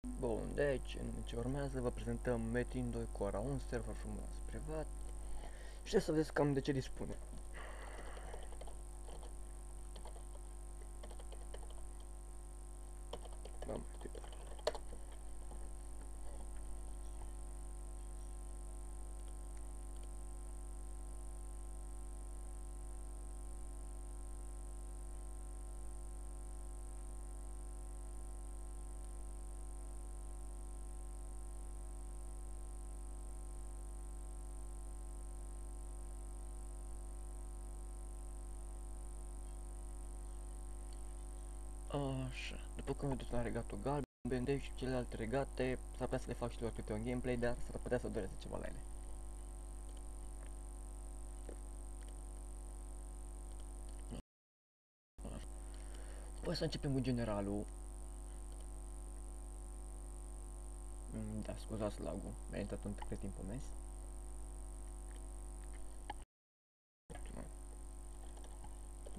Bun, deci în ce urmează vă prezentăm Metin 2 Cora, un server frumos, privat. Și să vedeți cam de ce dispune. Am Așa, după cum vedeți la regatul galben, deci celelalte regate s-ar putea să le fac și lor câte un gameplay, dar s-ar putea să dureze ceva la ele. Păi să începem cu generalul. Da, scuzați lagul, mi-a intrat între timp pe mes.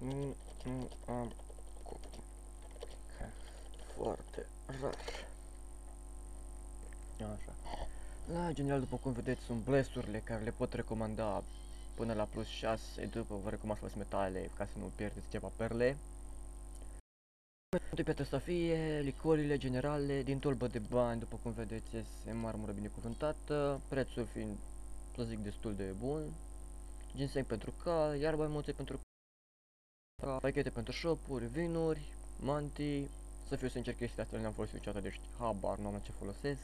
Nu am copii. Foarte rar. Așa. La general, după cum vedeți, sunt blessurile care le pot recomanda până la plus 6, după vă recomand să aveți metale ca să nu pierdeți ceva perle. De piatră safie, licorile generale din tolbă de bani, după cum vedeți, este marmură binecuvântată, prețul fiind, să zic, destul de bun. Ginseng pentru cal, iarba emoție pentru cal, pachete pentru shop-uri, vinuri, mantii. Să fiu sincer, chestia asta le-am folosit niciodată, deci habar nu am ce folosesc.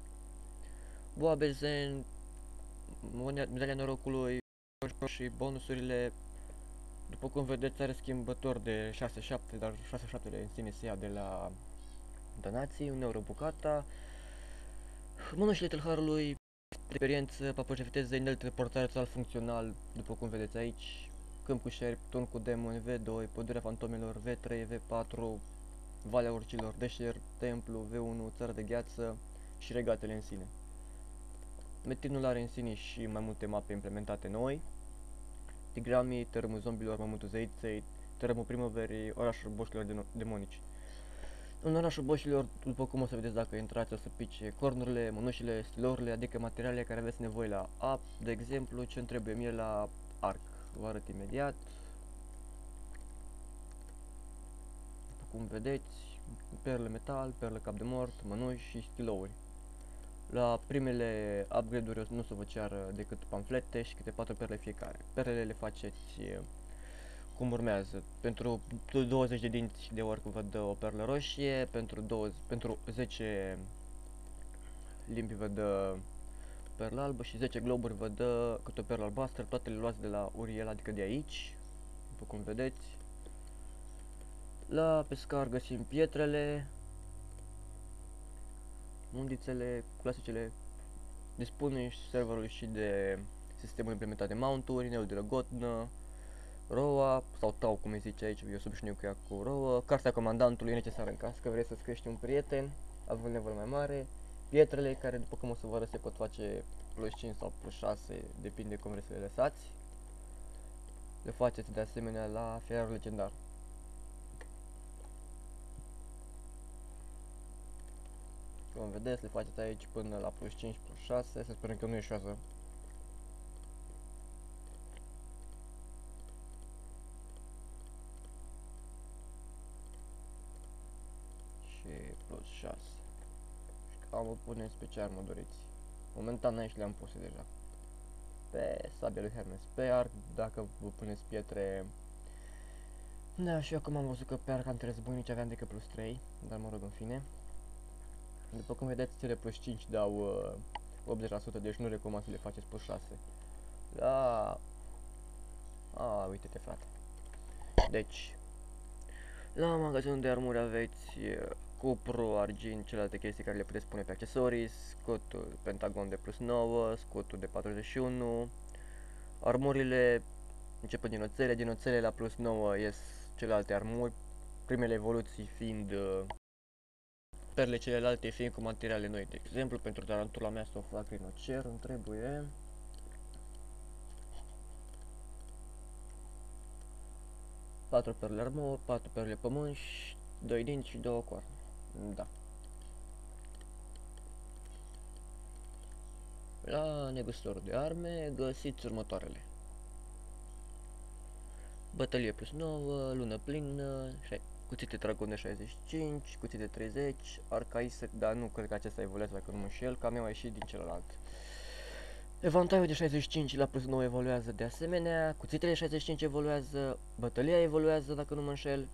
Boa bezen, medalia norocului și bonusurile. După cum vedeți, are schimbător de 6-7, dar 6-7 în sine se ia de la donații, 1 euro bucata. Mânușile tâlharului, experiență, papăși de viteză, inelte de portare total funcțional, după cum vedeți aici. Câmp cu șerpi, turn cu demoni, V2, pădurea fantomelor, V3, V4, Valea Urcilor, deșert, templu, V1, țară de gheață și regatele în sine. Metinul are în sine și mai multe mape implementate noi. Tigramii, tărâmul zombilor, mământul zeiței, tărâmul primăverii, orașul boșilor demonici. În orașul boșilor, după cum o să vedeți dacă intrați, o să pice cornurile, mânușile, stilourile, adică materialele care aveți nevoie la app, de exemplu, ce îmi trebuie mie la arc. Vă arăt imediat. După cum vedeți, perle metal, perle cap de mort, mănuși și stilouri. La primele upgrade-uri nu o să vă ceară decât pamflete și câte 4 perle fiecare. Perlele le faceți cum urmează. Pentru 20 de dinți de orc vă dă o perlă roșie, pentru 10 limbi vă dă perlă albă și 10 globuri vă dă câte o perlă albastră. Toate le luați de la Uriel, adică de aici, după cum vedeți. La pescar găsim pietrele, undițele, clasicele. Dispune și serverul și de sistemul implementat de mount-uri, neul de logotnă, roa sau tau, cum îi zice aici, eu obișnuit cu ea cu roa. Cartea comandantului e necesară în caz că vreți să-ți crești un prieten, având level mai mare. Pietrele, care după cum o să vă arăt se pot face plus 5 sau plus 6, depinde cum vreți să le lăsați. Le faceți de asemenea la fierarul legendar. Cum vedeți, le faceți aici până la plus 5, plus 6, să sperăm că nu ieșează. Și plus 6. Și cam o puneți pe ce armă doriți. Momentan aici le-am puse deja. Pe sabia lui Hermes, pe arc, dacă vă puneți pietre. Da, și eu acum am văzut că pe arc antirezboinici aveam decât plus 3, dar mă rog, în fine. După cum vedeți, cele plus 5 dau 80%, deci nu recomand să le faceți plus 6. Da. Uite-te, frate. Deci, la magazinul de armuri aveți cupru, argint, celelalte chestii care le puteți pune pe accesorii, scutul pentagon de plus 9, scutul de 41, armurile începând din oțele la plus 9 ies celelalte armuri, primele evoluții fiind perle, celelalte fiind cu materiale noi. De exemplu, pentru tarantula mea să o fac rinocer îmi trebuie 4 perle armor, 4 perle pământ, 2 dinți și 2 coarne. Da. La negustor de arme găsiți următoarele: bătălie plus 9, lună plină, cuțite dragon de 65, cuțite 30, arcaisec, dar nu cred că acesta evoluează dacă nu mă înșel, că mi-a ieșit din celălalt. Evantaiul de 65 la plus 9 evoluează de asemenea, cuțitele 65 evoluează, bătălia evoluează dacă nu mă înșel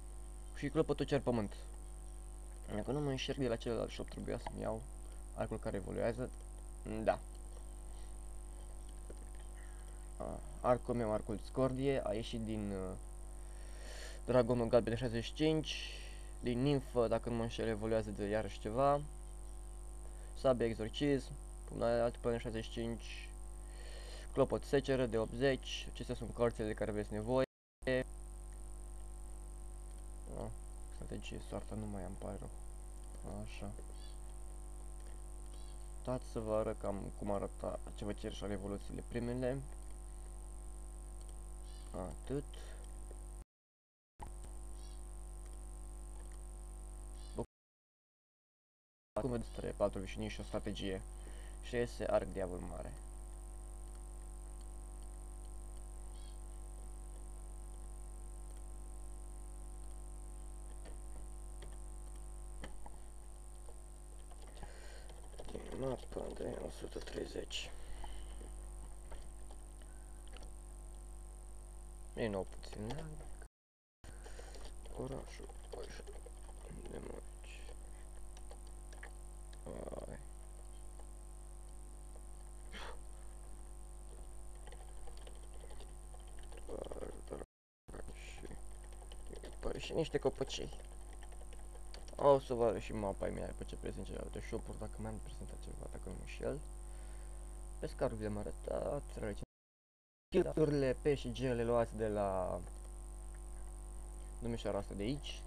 și clopotul cer pământ. Dacă nu mă înșel, de la celălalt shop trebuia să-mi iau arcul care evoluează. Da. Arcul meu, arcul discordie, a ieșit din dragonul galben de 65, din nimfă, dacă nu mă înșel, evoluează de iarăși ceva, sabie exorcism, alte până 65, clopot seceră de 80, acestea sunt cărțile de care aveți nevoie. Strategie soarta nu mai am, pare rău. Așa. Stați să vă arăt cam cum arăta ce vă cer și ale evoluțiile primele. Atât. Acum vedeți 3, 4 vișinii și o strategie. Și iese arc diavol mare. Mapa de 130. Din nou puțin larg. Orașul așa de mărci. Și niște copăcei. O să vă arăt și mapa mea pe ce prezint celelalte shop-uri, dacă mai am prezentat ceva, dacă nu mă înșel. Pescarul vi le-am arătat, chilturile P și G le luați de la domnișoara asta de aici.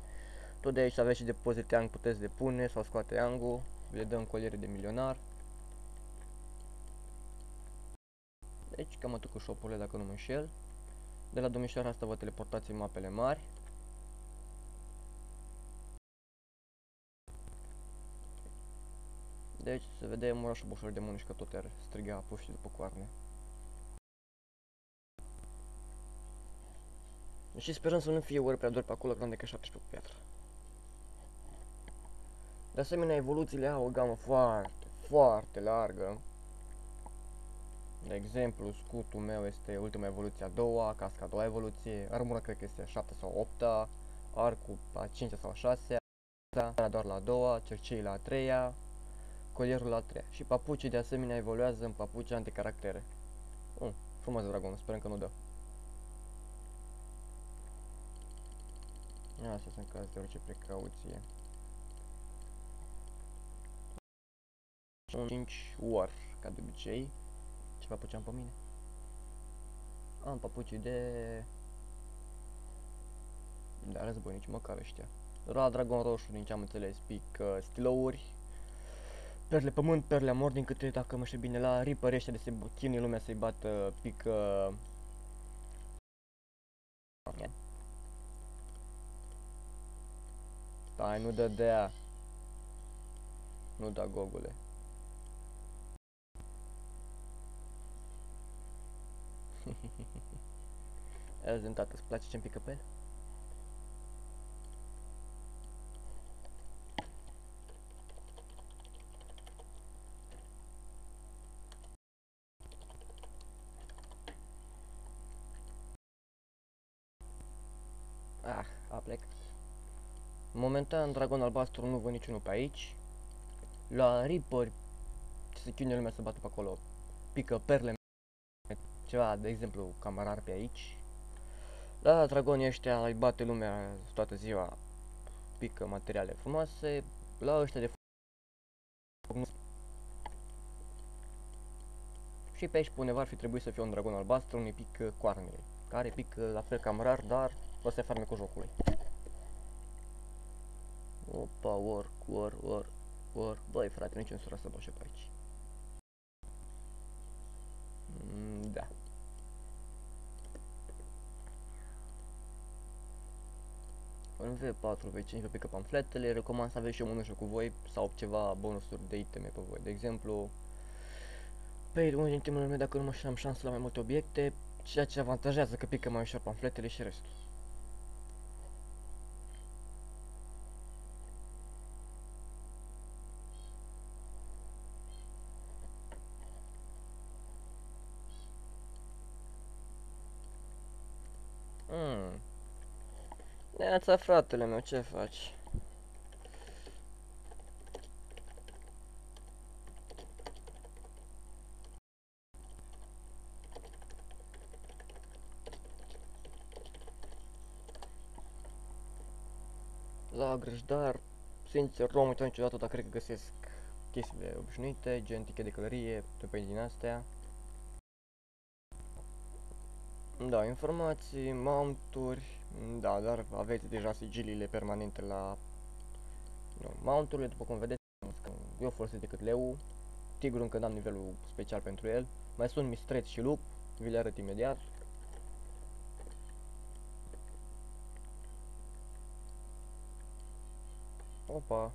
Tot de aici aveți și depozite ang, puteți depune sau scoate angul, vi le dăm coliere de milionar. Deci cam atât cu shop-urile, dacă nu mă înșel. De la domnișoara asta vă teleportați în mapele mari. Deci se vedem orașul Bușor de Muneș, că tot ar striga puștii după coarne. Și sperăm să nu fie ori prea dor pe acolo, că am decât 17 cu piatră. De asemenea, evoluțiile au o gamă foarte, foarte largă. De exemplu, scutul meu este ultima evoluție a doua, casca a doua evoluție, armura cred că este a 7 sau 8, arcul a 5 sau a 6, doar la a doua, cercei la a treia, colierul la a treia. Și papucii de asemenea evoluează în papuci anticaractere. Frumos dragon, sperăm că nu dă. Astea sunt caz de orice precauție. 5 war, ca de obicei. Ce papuci am pe mine? Am papucii de războinici, măcar ăștia. La dragon roșu, din ce am înțeles, pic stilouri, perle pământ, perle amor, din câte, dacă mă știu bine, la Reaper ăștia de se chinuie lumea să-i bată, pic stai, nu dădea. Nu da, gogule. El din tată, îți place ce-mi pică pe el? A plecat. Momentan, dragon albastru nu văd niciunul pe aici. La Reaper, ce se chinuie lumea să bată pe acolo, pică perle, ceva, de exemplu, cam rar pe aici. La dragonii ăștia îi bate lumea toată ziua, pică materiale frumoase. La ăștia de foc și pe aici pe undeva ar fi trebuit să fie un dragon albastru, unui pic coarnele, care pică la fel cam rar, dar o să farme cu jocului. Opa, war. Băi frate, nici nu sura să bășe pe aici. Da. În V4, V5 vă pică pamfletele, recomand să aveți și o mânușă cu voi sau ceva bonusuri de iteme pe voi. De exemplu, Pe unul din timpul meu, dacă nu mă am șansă la mai multe obiecte, ceea ce avantajează că pică mai ușor pamfletele și restul. Hmm. Neața, fratele meu, ce faci? La grăjdar, sincer, nu am uitat niciodată, dar cred că găsesc chestiile obișnuite, gen tiche de călărie, pe din astea. Da, informații, mounturi, da, dar aveți deja sigiliile permanente la mounturile, după cum vedeți, eu folosesc decât leu, tigru încă n-am nivelul special pentru el, mai sunt mistreț și lup, vi le arăt imediat. Opa,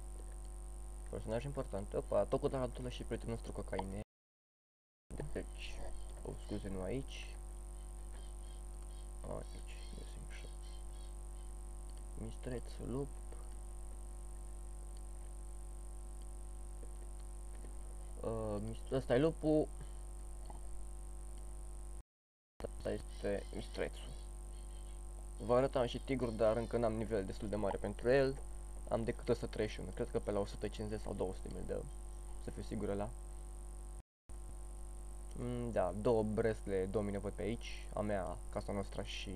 personaj important, opa, tot cu tarantulă și prietenul nostru cocaine. Deci, o scuze, nu aici. Aici, găsim și mistreț, lup. Ăsta e lupul. Asta este mistrețul. Vă arătam și tigru, dar încă n-am nivel destul de mare pentru el. Am decât 131, cred că pe la 150 sau 200 mi dă, să fiu sigur ăla. Da, două bresle domine văd pe aici, a mea, Casa Nostra și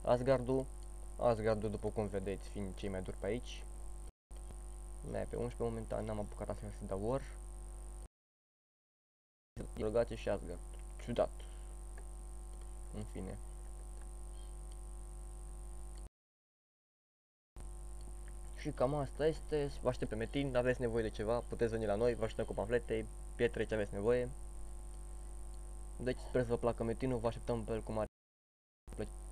Asgardul. Asgardul, după cum vedeți, fiind cei mai duri pe aici. Pe 11 momentan n-am apucat să dau war. Drogație și Asgard. Ciudat. În fine. Și cam asta este, vă aștept pe Metin, aveți nevoie de ceva, puteți veni la noi, vă așteptăm cu pamflete, pietre, ce aveți nevoie. Deci sper să vă placă Metinul, vă așteptăm pe el cu mare plăcere.